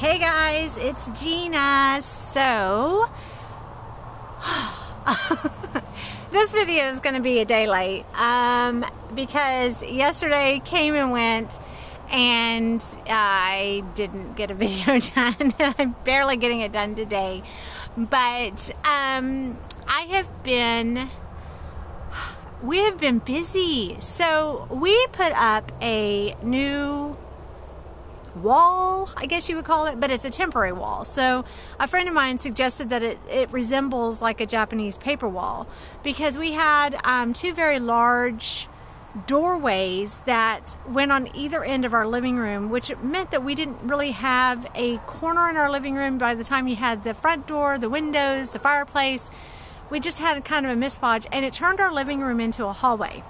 Hey guys, it's Gina. So, this video is going to be a day late because yesterday came and went and I didn't get a video done. I'm barely getting it done today. But we have been busy. So we put up a new wall, I guess you would call it, but it's a temporary wall. So a friend of mine suggested that it resembles like a Japanese paper wall because we had two very large doorways that went on either end of our living room, which meant that we didn't really have a corner in our living room. By the time you had the front door, the windows, the fireplace, we just had kind of a mismatch, and it turned our living room into a hallway.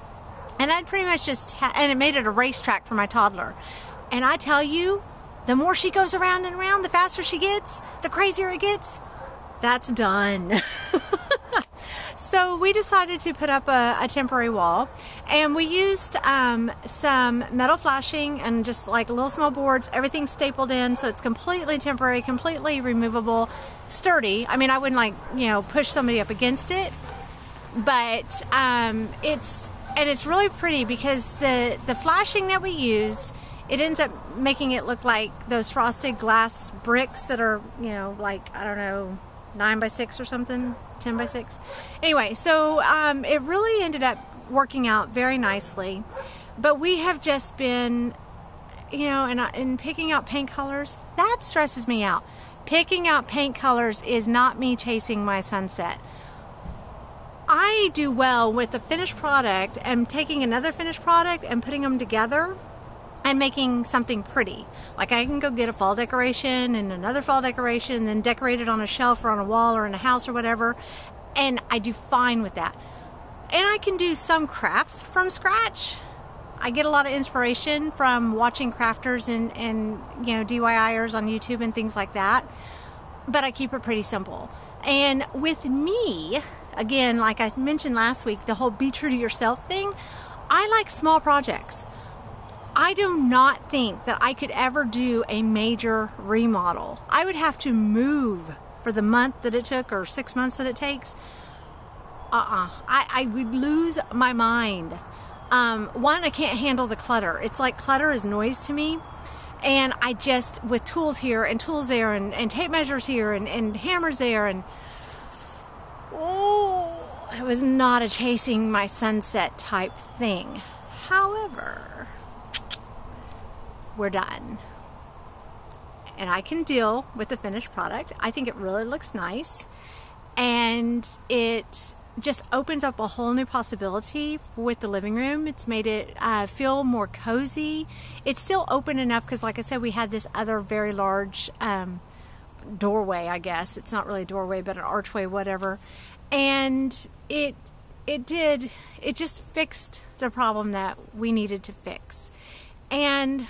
And I'd pretty much and it made it a racetrack for my toddler. And I tell you, the more she goes around and around, the faster she gets, the crazier it gets. That's done. So we decided to put up a temporary wall, and we used some metal flashing and just like little small boards, everything stapled in, so it's completely temporary, completely removable, sturdy. I mean, I wouldn't push somebody up against it, but it's really pretty because the flashing that we used, it ends up making it look like those frosted glass bricks that are, like, I don't know, 9x6 or something, 10x6. Anyway, so it really ended up working out very nicely. But we have just been, and picking out paint colors, that stresses me out. Picking out paint colors is not me chasing my sunset. I do well with the finished product and taking another finished product and putting them together and making something pretty. Like I can go get a fall decoration and another fall decoration and then decorate it on a shelf or on a wall or in a house or whatever, and I do fine with that. And I can do some crafts from scratch. I get a lot of inspiration from watching crafters and DIYers on YouTube and things like that, but I keep it pretty simple. And with me, again, like I mentioned last week, the whole be true to yourself thing, I like small projects. I do not think that I could ever do a major remodel. I would have to move for the month that it took or 6 months that it takes. I would lose my mind. One, I can't handle the clutter. It's like clutter is noise to me. And I just, with tools here and tools there and tape measures here and hammers there, and it was not a chasing my sunset type thing. However, we're done. And I can deal with the finished product. I think it really looks nice. And it just opens up a whole new possibility with the living room. It's made it feel more cozy. It's still open enough because, like I said, we had this other very large doorway, I guess. It's not really a doorway, but an archway, whatever. And it just fixed the problem that we needed to fix. And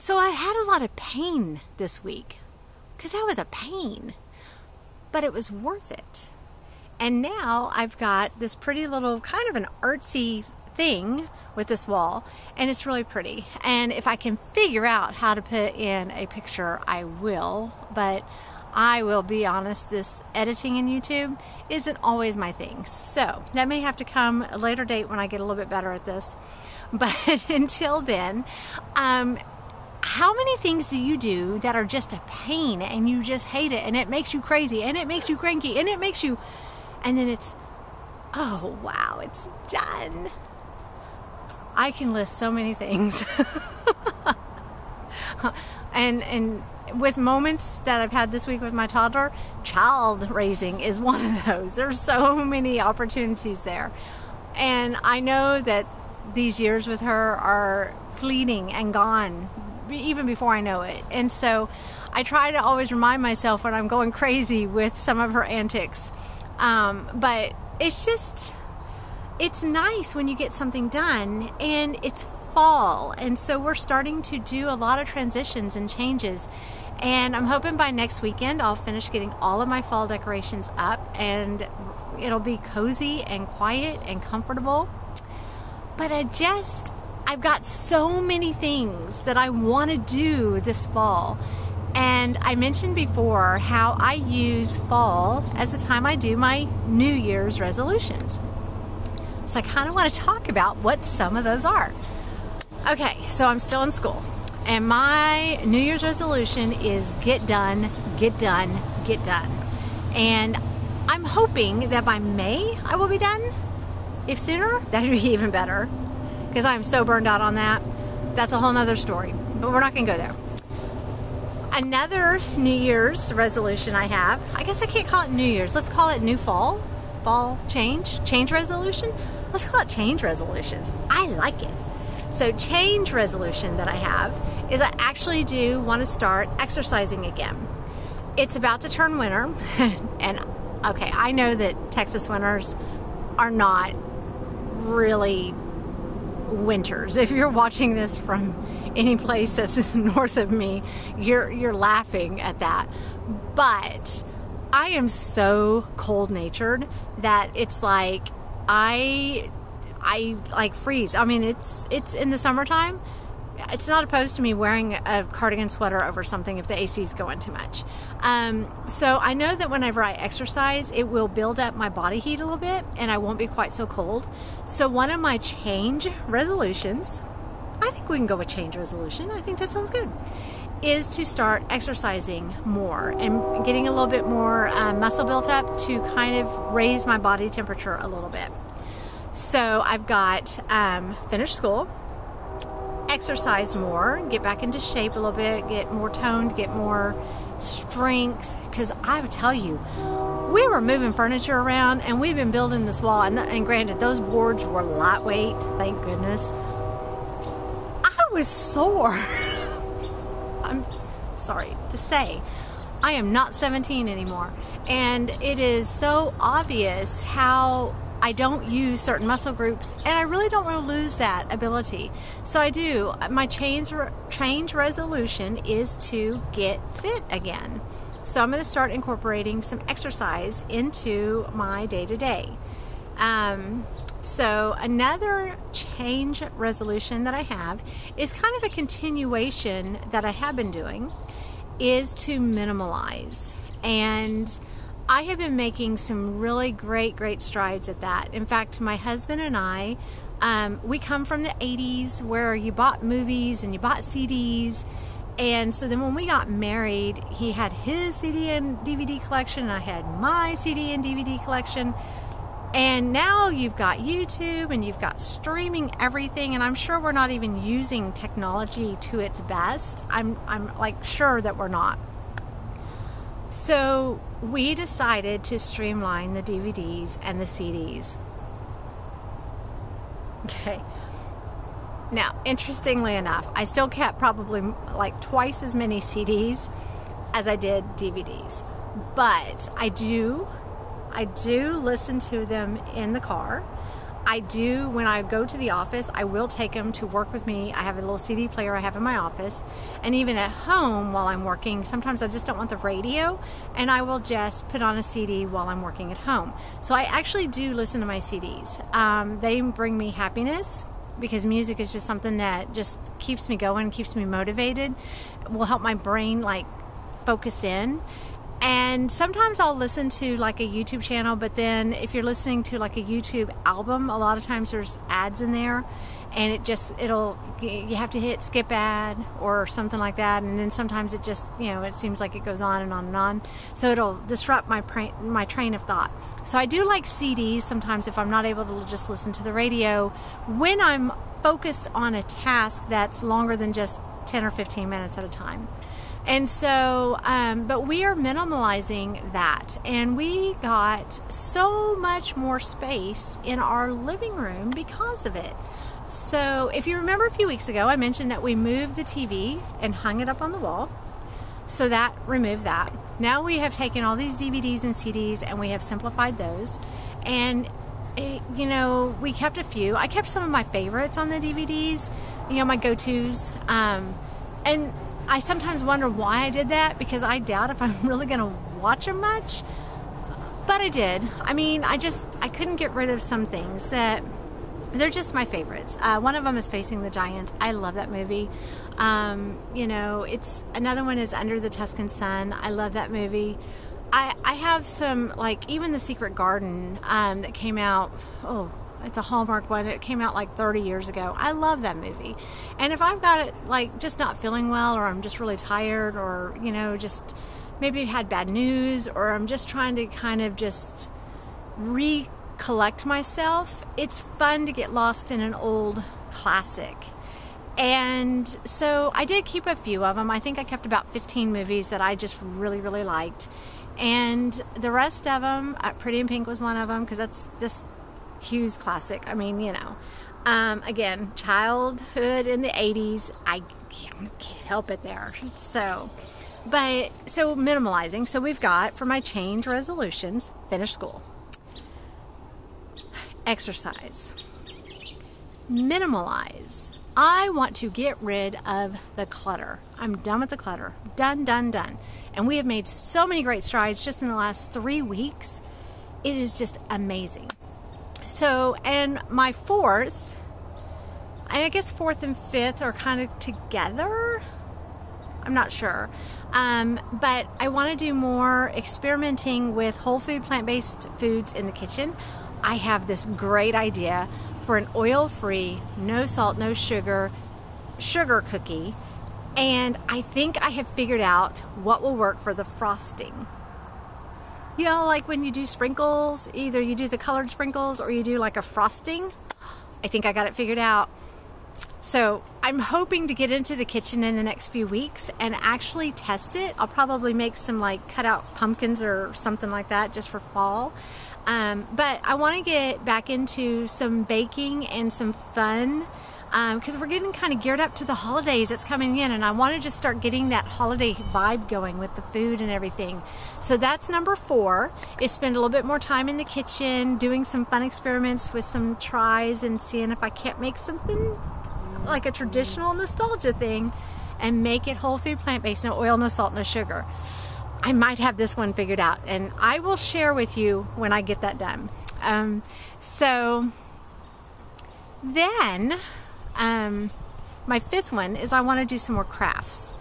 so I had a lot of pain this week because that was a pain, but it was worth it. And now I've got this pretty little kind of an artsy thing with this wall, and it's really pretty. And if I can figure out how to put in a picture, I will. But I will be honest, this editing in YouTube isn't always my thing. So that may have to come a later date when I get a little bit better at this. But until then, how many things do you do that are just a pain and you just hate it and it makes you crazy and it makes you cranky and it makes you, and then it's, oh wow, it's done. I can list so many things. and with moments that I've had this week with my toddler, child raising is one of those. There's so many opportunities there. And I know that these years with her are fleeting and gone even before I know it. And so I try to always remind myself when I'm going crazy with some of her antics. But it's nice when you get something done, and it's fall. And so we're starting to do a lot of transitions and changes. And I'm hoping by next weekend I'll finish getting all of my fall decorations up and it'll be cozy and quiet and comfortable. But I've got so many things that I want to do this fall. And I mentioned before how I use fall as the time I do my New Year's resolutions. So I kind of want to talk about what some of those are. Okay, so I'm still in school. And my New Year's resolution is get done, get done, get done. And I'm hoping that by May I will be done. If sooner, that would be even better. Because I'm so burned out on that. That's a whole nother story. But we're not going to go there. Another New Year's resolution I have, I guess I can't call it New Year's. Let's call it new fall. Fall change resolution. Let's call it change resolutions. I like it. So change resolution that I have is I actually do want to start exercising again. It's about to turn winter. And okay, I know that Texas winters are not really winters. If you're watching this from any place that's north of me, you're laughing at that. But I am so cold-natured that it's like I like freeze. I mean, it's in the summertime. It's not opposed to me wearing a cardigan sweater over something if the AC is going too much. So I know that whenever I exercise, it will build up my body heat a little bit and I won't be quite so cold. So one of my change resolutions, I think we can go with change resolution. I think that sounds good, is to start exercising more and getting a little bit more muscle built up to kind of raise my body temperature a little bit. So I've got finished school, exercise more, get back into shape a little bit, get more toned, get more strength, because I would tell you, we were moving furniture around and we've been building this wall, and granted those boards were lightweight, thank goodness. I was sore. I'm sorry to say, I am not 17 anymore, and it is so obvious how I don't use certain muscle groups, and I really don't want to lose that ability. So I do. My change resolution is to get fit again. So I'm going to start incorporating some exercise into my day-to-day. So another change resolution that I have is kind of a continuation that I have been doing, is to minimalize. And I have been making some really great strides at that. In fact, my husband and I, we come from the 80s where you bought movies and you bought CDs. And so then when we got married, he had his CD and DVD collection, and I had my CD and DVD collection. And now you've got YouTube and you've got streaming everything, and I'm sure we're not even using technology to its best. I'm like sure that we're not. So we decided to streamline the DVDs and the CDs. Okay. Now, interestingly enough, I still kept probably like twice as many CDs as I did DVDs. But I do listen to them in the car. I do, when I go to the office, I will take them to work with me. I have a little CD player I have in my office. And even at home while I'm working, sometimes I just don't want the radio, and I will just put on a CD while I'm working at home. So I actually do listen to my CDs. They bring me happiness, because music is just something that just keeps me going, keeps me motivated. It will help my brain like focus in. And sometimes I'll listen to like a YouTube channel, but then if you're listening to like a YouTube album, a lot of times there's ads in there, and you have to hit skip ad or something like that, and then sometimes it just, it seems like it goes on and on and on, so it'll disrupt my train of thought. So I do like CDs sometimes if I'm not able to just listen to the radio when I'm focused on a task that's longer than just 10 or 15 minutes at a time. And so, but we are minimalizing that, and we got so much more space in our living room because of it. So if you remember a few weeks ago, I mentioned that we moved the TV and hung it up on the wall. So that removed that. Now we have taken all these DVDs and CDs and we have simplified those. And we kept a few. I kept some of my favorites on the DVDs, my go-tos. And I sometimes wonder why I did that, because I doubt if I'm really going to watch them much. But I did. I mean, I couldn't get rid of some things that they're just my favorites. One of them is Facing the Giants. I love that movie. You know, it's another one is Under the Tuscan Sun. I love that movie. I have some, like, even The Secret Garden that came out, oh, it's a Hallmark one. It came out like 30 years ago. I love that movie. And if I've got it, like, just not feeling well, or I'm just really tired, or, you know, just maybe had bad news, or I'm just trying to kind of just recollect myself, it's fun to get lost in an old classic. And so I did keep a few of them. I think I kept about 15 movies that I just really, really liked. And the rest of them, Pretty in Pink was one of them, because that's just Hughes classic. I mean, you know, again, childhood in the 80s. I can't help it there. So minimalizing. So we've got, for my change resolutions, finish school, exercise, minimalize. I want to get rid of the clutter. I'm done with the clutter. Done, done, done. And we have made so many great strides just in the last 3 weeks. It is just amazing. So, and my fourth, I guess fourth and fifth are kind of together. I'm not sure. But I want to do more experimenting with whole food, plant-based foods in the kitchen. I have this great idea for an oil-free, no salt, no sugar cookie. And I think I have figured out what will work for the frosting. You know, like when you do sprinkles, either you do the colored sprinkles or you do like a frosting. I think I got it figured out. So I'm hoping to get into the kitchen in the next few weeks and actually test it. I'll probably make some like cut out pumpkins or something like that just for fall. But I want to get back into some baking and some fun, because we're getting kind of geared up to the holidays that's coming in, and I want to just start getting that holiday vibe going with the food and everything. So that's number 4, is spend a little bit more time in the kitchen doing some fun experiments with some tries and seeing if I can't make something like a traditional nostalgia thing and make it whole food, plant-based, no oil, no salt, no sugar. I might have this one figured out, and I will share with you when I get that done. So then my 5th one is I want to do some more crafts,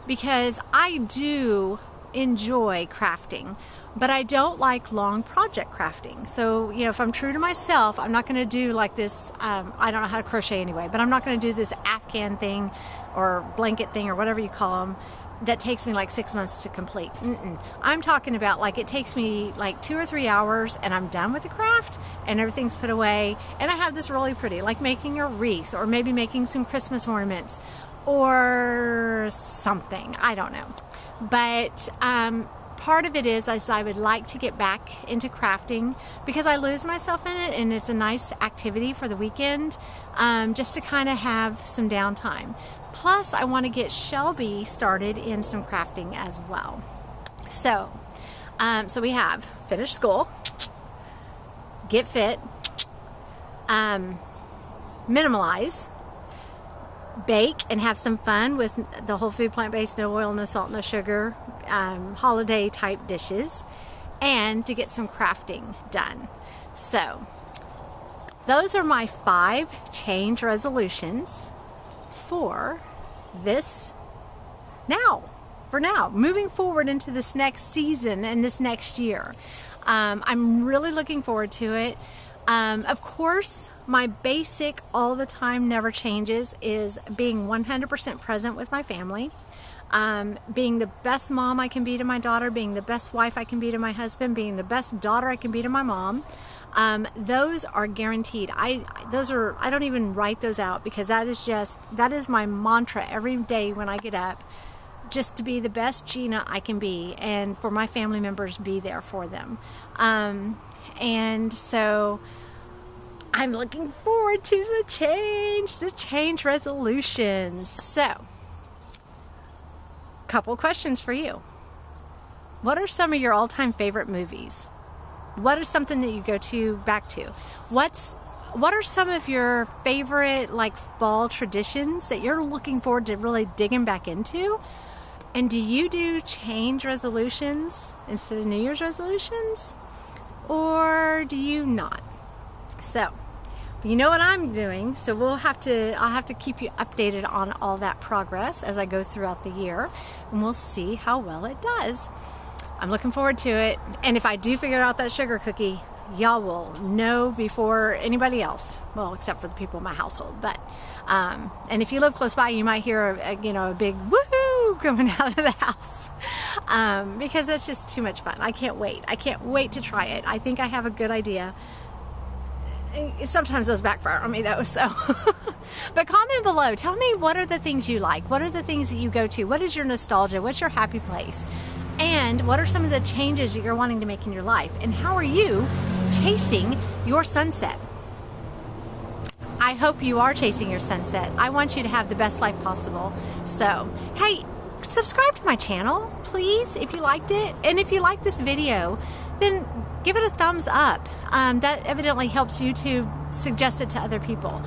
because I do enjoy crafting, but I don't like long project crafting. So, you know, if I'm true to myself, I'm not going to do like this, I don't know how to crochet anyway, but I'm not going to do this Afghan thing or blanket thing or whatever you call them that takes me like 6 months to complete. I'm talking about like it takes me like 2 or 3 hours and I'm done with the craft and everything's put away and I have this really pretty, like making a wreath or maybe making some Christmas ornaments or something. I don't know. But part of it is I would like to get back into crafting because I lose myself in it, and it's a nice activity for the weekend, just to kind of have some downtime. Plus, I want to get Shelby started in some crafting as well. So, so we have finish school, get fit, minimalize, bake and have some fun with the whole food, plant-based, no oil, no salt, no sugar, holiday type dishes, and to get some crafting done. So those are my 5 change resolutions for this for now, moving forward into this next season and this next year. I'm really looking forward to it. Of course, my basic all the time never changes is being 100% present with my family, being the best mom I can be to my daughter, being the best wife I can be to my husband, being the best daughter I can be to my mom. Those are guaranteed. I don't even write those out because that is my mantra every day when I get up, just to be the best Gina I can be, and for my family members, be there for them. And so I'm looking forward to the change resolutions. So, couple questions for you. What are some of your all-time favorite movies? What is something that you go back to? What are some of your favorite like fall traditions that you're looking forward to really digging back into? And do you do change resolutions instead of New Year's resolutions? Or do you not? So, you know what I'm doing, so I'll have to keep you updated on all that progress as I go throughout the year, and we'll see how well it does. I'm looking forward to it, and if I do figure out that sugar cookie, y'all will know before anybody else. Well, except for the people in my household. But and if you live close by, you might hear a big woohoo coming out of the house because that's just too much fun. I can't wait. I can't wait to try it. I think I have a good idea. Sometimes those backfire on me though, so but comment below, tell me what are the things you like, what are the things that you go to, what is your nostalgia, what's your happy place, and what are some of the changes that you're wanting to make in your life, and how are you chasing your sunset? I hope you are chasing your sunset. I want you to have the best life possible. So hey, subscribe to my channel please if you liked it, and if you like this video, then give it a thumbs up. That evidently helps YouTube suggest it to other people.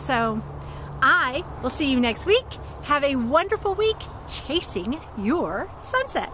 So I will see you next week. Have a wonderful week chasing your sunset.